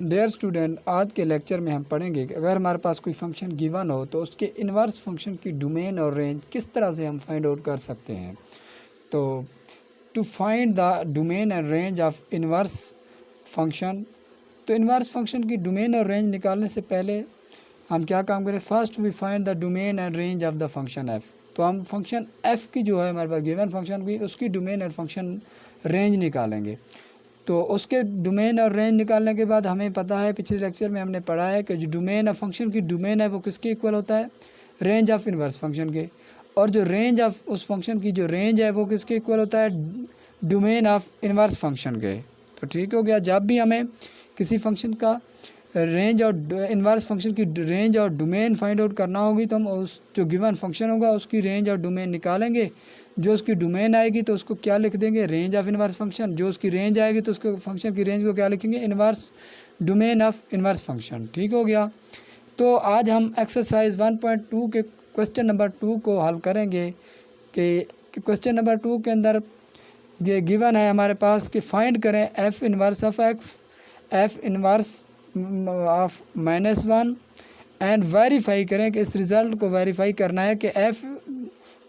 Dear student, आज के lecture में हम पढ़ेंगे कि अगर हमारे पास कोई फंक्शन गिवन हो तो उसके इन्वर्स फंक्शन की डोमेन और रेंज किस तरह से हम फाइंड आउट कर सकते हैं। तो to find the domain and range of inverse function, तो इन्वर्स फंक्शन की डोमेन और रेंज निकालने से पहले हम क्या काम करें, first we find the domain and range of the function F. तो हम फंक्शन एफ की जो है हमारे पास गिवन फंक्शन की, उसकी डोमेन और फंक्शन रेंज निकालेंगे। तो उसके डोमेन और रेंज निकालने के बाद हमें पता है, पिछले लेक्चर में हमने पढ़ा है कि जो डोमेन ऑफ फंक्शन की डोमेन है वो किसके इक्वल होता है, रेंज ऑफ इन्वर्स फंक्शन के, और जो रेंज ऑफ उस फंक्शन की जो रेंज है वो किसके इक्वल होता है, डोमेन ऑफ इन्वर्स फंक्शन के। तो ठीक हो गया। जब भी हमें किसी फंक्शन का रेंज और इन्वर्स फंक्शन की रेंज और डोमेन फाइंड आउट करना होगी तो हम उस जो गिवन फंक्शन होगा उसकी रेंज और डोमेन निकालेंगे। जो उसकी डोमेन आएगी तो उसको क्या लिख देंगे, रेंज ऑफ इन्वर्स फंक्शन। जो उसकी रेंज आएगी तो उसके फंक्शन की रेंज को क्या लिखेंगे, inverse domain of inverse function. ठीक हो गया। तो आज हम एक्सरसाइज 1.2 के क्वेश्चन नंबर 2 को हल करेंगे कि क्वेश्चन नंबर 2 के अंदर ये गिवन है हमारे पास कि फाइंड करें F inverse of x, F inverse of -1 and verify करें कि इस रिज़ल्ट को वेरीफाई करना है कि F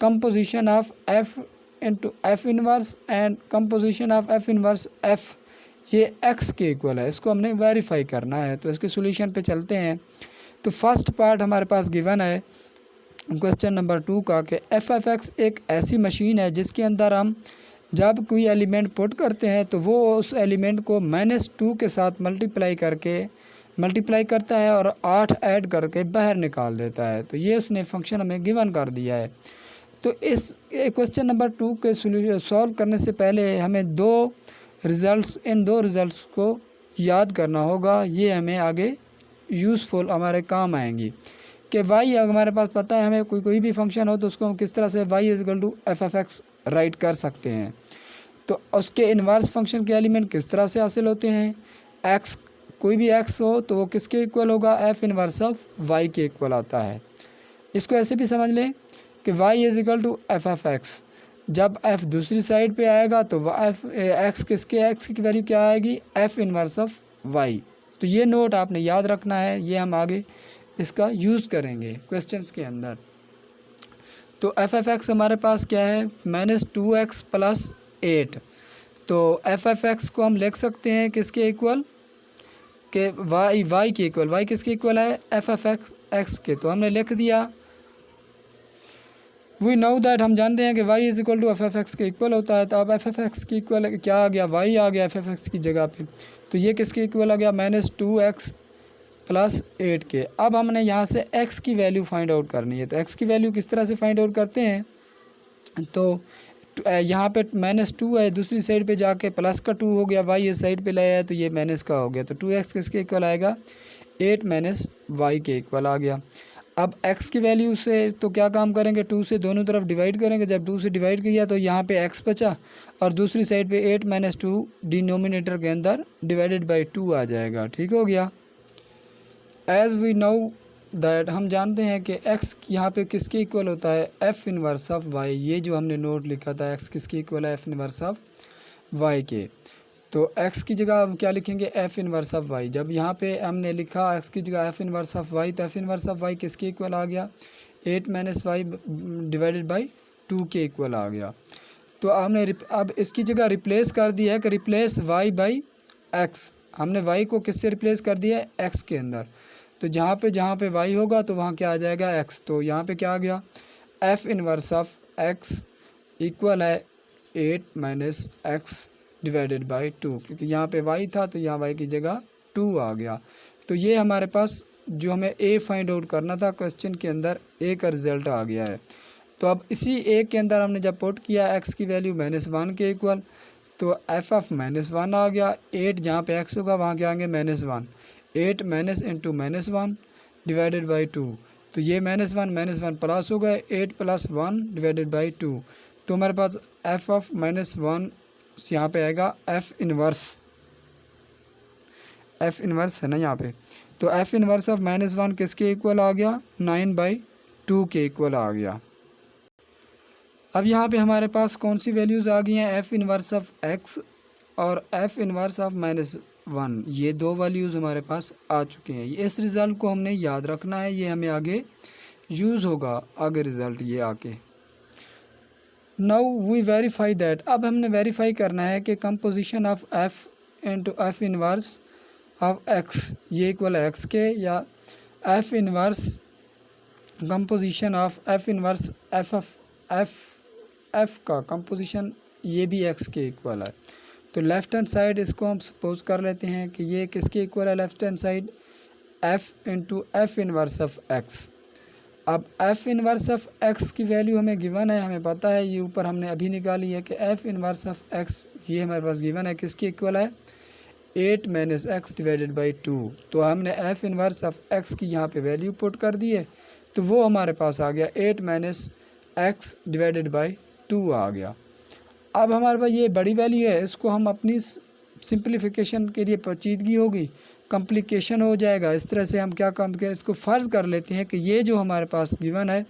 composition of F into F inverse and composition of F inverse F ये एक्स के इक्वल है। इसको हमने वेरीफाई करना है। तो इसके सॉल्यूशन पे चलते हैं। तो फर्स्ट पार्ट हमारे पास गिवन है क्वेश्चन नंबर 2 का कि एफ एक्स एक ऐसी मशीन है जिसके अंदर हम जब कोई एलिमेंट पुट करते हैं तो वो उस एलिमेंट को -2 के साथ मल्टीप्लाई करता है और 8 ऐड करके बाहर निकाल देता है। तो ये उसने फंक्शन हमें गिवन कर दिया है। तो इस क्वेश्चन नंबर 2 के सॉल्व करने से पहले हमें इन दो रिज़ल्ट्स को याद करना होगा। ये हमें आगे यूज़फुल हमारे काम आएंगी कि वाई हमारे पास पता है, हमें कोई भी फंक्शन हो तो उसको हम किस तरह से y = f(x) राइट कर सकते हैं। तो उसके इन्वर्स फंक्शन के एलिमेंट किस तरह से हासिल होते हैं, x कोई भी x हो तो वो किसके इक्वल होगा, f इन्वर्स ऑफ y के इक्वल आता है। इसको ऐसे भी समझ लें कि y = f(x), जब f दूसरी साइड पे आएगा तो x की वैल्यू क्या आएगी, f इन्वर्स ऑफ y। तो ये नोट आपने याद रखना है, ये हम आगे इसका यूज़ करेंगे क्वेश्चंस के अंदर। तो f(x) हमारे पास क्या है, -2x + 8। तो f(x) को हम लिख सकते हैं किसके इक्वल, के y के इक्वल। y किसके इक्वल है, f(x) के। तो हमने लिख दिया। वी नो दैट, हम जानते हैं कि y = f(x) के इक्वल होता है। तो अब f(x) के इक्वल क्या आ गया, y आ गया f(x) की जगह पे। तो ये किसके इक्वल आ गया, -2x + 8 के। अब हमने यहाँ से x की वैल्यू फाइंड आउट करनी है। तो x की वैल्यू किस तरह से फाइंड आउट करते हैं, तो यहाँ पे -2 है, दूसरी साइड पे जाके प्लस का 2 हो गया, y इस साइड पे लाया है तो ये माइनस का हो गया। तो 2x किसके इक्वल आएगा, 8 - y के इक्वल आ गया। अब x की वैल्यू से तो क्या काम करेंगे, 2 से दोनों तरफ डिवाइड करेंगे। जब 2 से डिवाइड किया तो यहाँ पे x बचा और दूसरी साइड पे 8 - 2 डिनोमिनेटर के अंदर डिवाइडेड बाई 2 आ जाएगा। ठीक हो गया। एज़ वी नो दैट, हम जानते हैं कि x यहाँ पे किसके इक्वल होता है, f इन्वर्स ऑफ y। ये जो हमने नोट लिखा था, x किसके इक्वल है, f इन्वर्स ऑफ y के। तो x की जगह हम क्या लिखेंगे, f इन्वर्स ऑफ y। जब यहाँ पे हमने लिखा x की जगह f इन्वर्स ऑफ y, तो f इन्वर्स ऑफ y किसके इक्वल आ गया, 8 - y डिवाइडेड बाई 2 के इक्वल आ गया। तो हमने अब इसकी जगह रिप्लेस कर दिया है कि रिप्लेस y बाई x। हमने y को किससे रिप्लेस कर दिया है, x के अंदर। तो जहाँ पे y होगा तो वहाँ क्या आ जाएगा, x। तो यहाँ पे क्या आ गया, f inverse of x equal है 8 - x डिवाइडेड बाई 2, क्योंकि यहाँ पे y था तो यहाँ y की जगह 2 आ गया। तो ये हमारे पास जो हमें a फाइंड आउट करना था क्वेश्चन के अंदर, a का रिज़ल्ट आ गया है। तो अब इसी a के अंदर हमने जब पुट किया x की वैल्यू -1 के इक्वल, तो f ऑफ -1 आ गया। 8 जहाँ पे x होगा वहाँ क्या आएंगे, -1। 8 - इंटू -1 डिवाइडेड बाई 2। तो ये -1 प्लस हो गए, 8 + 1 डिवाइडेड बाई 2। तो हमारे पास f ऑफ -1 यहाँ पे आएगा f इन्वर्स है ना यहाँ पे। तो f इन्वर्स ऑफ -1 किसके इक्वल आ गया, 9/2 के इक्वल आ गया। अब यहाँ पे हमारे पास कौन सी वैल्यूज़ आ गई हैं, f इन्वर्स ऑफ x और f इन्वर्स ऑफ 1, ये दो वैल्यूज़ हमारे पास आ चुके हैं। इस रिज़ल्ट को हमने याद रखना है, ये हमें आगे यूज़ होगा, आगे रिज़ल्ट ये आके। नाउ वी वेरीफाई दैट, अब हमने वेरीफाई करना है कि composition of F into F inverse of x ये इक्वल है एक्स के, या F inverse composition of F inverse F का कंपोजिशन ये भी एक्स के इक्वल है। तो लेफ़्ट हैंड साइड इसको हम सपोज कर लेते हैं कि ये किसके इक्वल है, left hand side F into F inverse of x. अब एफ इनवर्स ऑफ एक्स की वैल्यू हमें गिवन है, हमें पता है, ये ऊपर हमने अभी निकाली है कि एफ इनवर्स ऑफ एक्स ये हमारे पास गिवन है, किसके इक्वल है 8 माइनस एक्स डिवाइडेड बाई 2। तो हमने एफ इनवर्स ऑफ एक्स की यहाँ पे वैल्यू पुट कर दी है, तो वो हमारे पास आ गया 8 माइनस एक्स डिवाइडेड बाई 2 आ गया। अब हमारे पास ये बड़ी वैल्यू है, इसको हम अपनी सिंप्लीफिकेशन के लिए पेचीदगी होगी, कॉम्प्लिकेशन हो जाएगा। इस तरह से हम क्या काम करें, इसको फ़र्ज़ कर लेते हैं कि ये जो हमारे पास गिवन है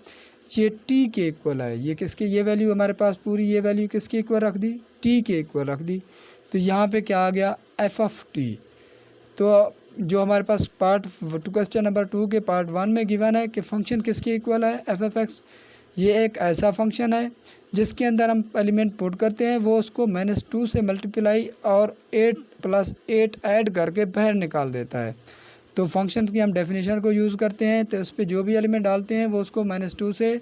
ये टी के इक्वल है। ये किसके, ये वैल्यू हमारे पास पूरी ये वैल्यू किसके इक्वल रख दी, टी के इक्वल रख दी। तो यहाँ पे क्या आ गया एफ ऑफ टी। तो जो हमारे पास पार्ट क्वेश्चन नंबर 2 के पार्ट 1 में गिवन है कि फंक्शन किसके इक्वल है एफ एफ एक्स। ये एक ऐसा फंक्शन है जिसके अंदर हम एलिमेंट पुट करते हैं, वो उसको -2 से मल्टीप्लाई और 8 + 8 ऐड करके बाहर निकाल देता है। तो फंक्शन की हम डेफिनेशन को यूज़ करते हैं, तो उस पर जो भी एलिमेंट डालते हैं वो उसको -2 से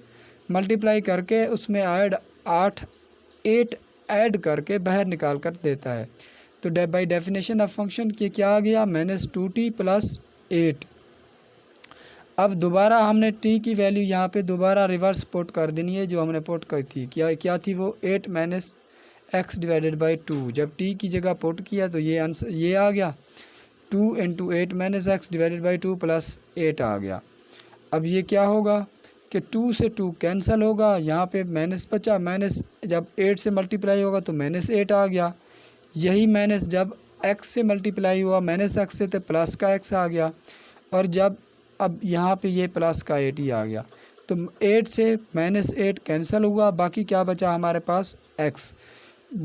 मल्टीप्लाई करके उसमें ऐड 8 ऐड करके बाहर निकाल कर देता है। तो बाई डेफिनेशन ऑफ फंक्शन के क्या आ गया -2t + 8। अब दोबारा हमने t की वैल्यू यहाँ पे दोबारा रिवर्स पुट कर देनी है, जो हमने पुट की थी क्या थी वो 8 माइनस एक्स डिवाइडेड बाई 2। जब t की जगह पुट किया तो ये आंसर ये आ गया 2 × 8 माइनस एक्स डिवाइडेड बाई 2 + 8 आ गया। अब ये क्या होगा कि 2 से 2 कैंसिल होगा, यहाँ पे माइनस बचा, माइनस जब 8 से मल्टीप्लाई होगा तो -8 आ गया। यही माइनस जब x से मल्टीप्लाई हुआ -x से तो प्लस का x आ गया, और जब अब यहाँ पे ये प्लस का 8 ही आ गया। तो 8 से -8 कैंसिल हुआ, बाकी क्या बचा हमारे पास x।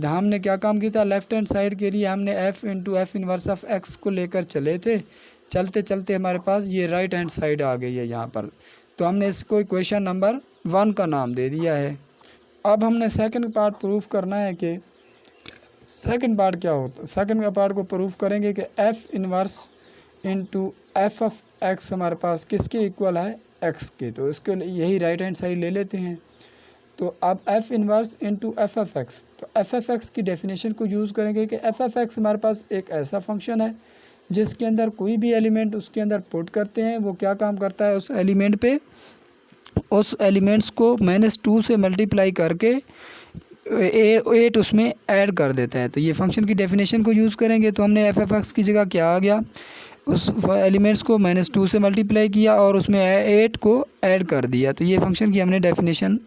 हमने क्या काम किया था, लेफ़्ट हैंड साइड के लिए हमने f into F inverse of x को लेकर चले थे, चलते चलते हमारे पास ये राइट हैंड साइड आ गई है यहाँ पर। तो हमने इसको इक्वेशन नंबर 1 का नाम दे दिया है। अब हमने सेकंड पार्ट प्रूफ करना है कि सेकंड पार्ट क्या होता है। सेकंड पार्ट को प्रूफ करेंगे कि F inverse into F of x हमारे पास किसके इक्वल है एक्स के। तो इसके लिए यही राइट हैंड साइड ले लेते हैं। तो अब F inverse into F F x, तो एफ एफ एक्स की डेफिनेशन को यूज़ करेंगे कि एफ एफ एक्स हमारे पास एक ऐसा फंक्शन है जिसके अंदर कोई भी एलिमेंट उसके अंदर पुट करते हैं, वो क्या काम करता है, उस एलिमेंट पे उस एलिमेंट्स को -2 से मल्टीप्लाई करके 8 उसमें ऐड कर देता है। तो ये फंक्शन की डेफिनेशन को यूज़ करेंगे। तो हमने एफ एफ एक्स की जगह क्या आ गया, उस एलिमेंट्स को -2 से मल्टीप्लाई किया और उसमें 8 को ऐड कर दिया। तो ये फंक्शन की हमने डेफिनेशन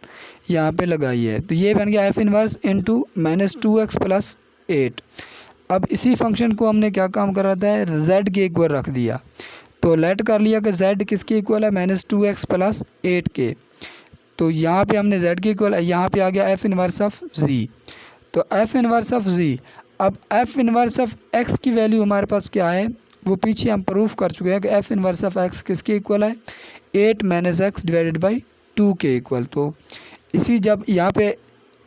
यहाँ पे लगाई है। तो ये बन गया एफ इनवर्स इंटू -2x + 8। अब इसी फंक्शन को हमने क्या काम कर रहा है, z के इक्वल रख दिया। तो लेट कर लिया कि z किसके इक्वल है, -2x + 8 के। तो यहाँ पे हमने z के इक्वल, यहाँ पे आ गया एफ इनवर्स ऑफ z। तो एफ इनवर्स ऑफ z, अब एफ इनवर्स ऑफ x की वैल्यू हमारे पास क्या है, वो पीछे हम प्रूफ कर चुके हैं कि एफ इनवर्स ऑफ x किसके इक्वल है 8 - x डिवाइडेड बाई 2 के इक्वल। तो इसी जब यहाँ पे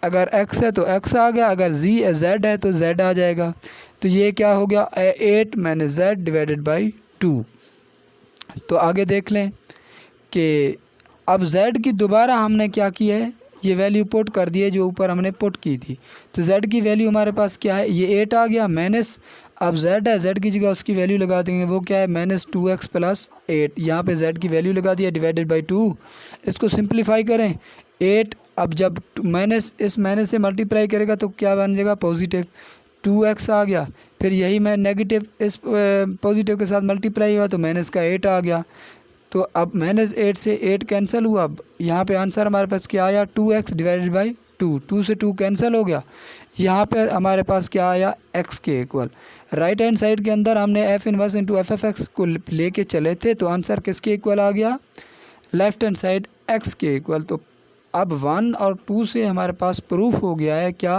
अगर x है तो x आ गया, अगर z है तो z आ जाएगा। तो ये क्या हो गया 8 - z डिवाइडेड बाई 2। तो आगे देख लें कि अब z की दोबारा हमने क्या किया है, ये वैल्यू पुट कर दी है जो ऊपर हमने पुट की थी। तो z की वैल्यू हमारे पास क्या है, ये 8 आ गया माइनस, अब z है, z की जगह उसकी वैल्यू लगा देंगे, वो क्या है -2x + 8। यहाँ पे z की वैल्यू लगा दिया डिवाइडेड बाई 2। इसको सिंप्लीफाई करें 8, अब जब माइनस इस माइनस से मल्टीप्लाई करेगा तो क्या बन जाएगा पॉजिटिव 2x आ गया। फिर यही मैं नेगेटिव इस पॉजिटिव के साथ मल्टीप्लाई हुआ तो माइनस का 8 आ गया। तो अब -8 से 8 कैंसिल हुआ, अब यहाँ पे आंसर हमारे पास क्या आया 2x डिवाइडेड बाई 2। 2 से 2 कैंसिल हो गया, यहाँ पे हमारे पास क्या आया x के इक्वल। राइट हैंड साइड के अंदर हमने F inverse into F F x को लेके चले थे, तो आंसर किसके इक्वल आ गया, लेफ्ट हैंड साइड x के इक्वल। तो अब 1 और 2 से हमारे पास प्रूफ हो गया है, क्या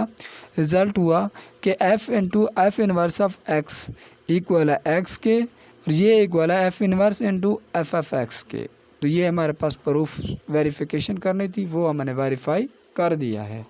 रिज़ल्ट हुआ कि f into F inverse of x equal है एक्स के और ये इक्वल है F inverse into F F x के। तो ये हमारे पास प्रूफ वेरिफिकेशन करनी थी, वो हमने वेरीफाई कर दिया है।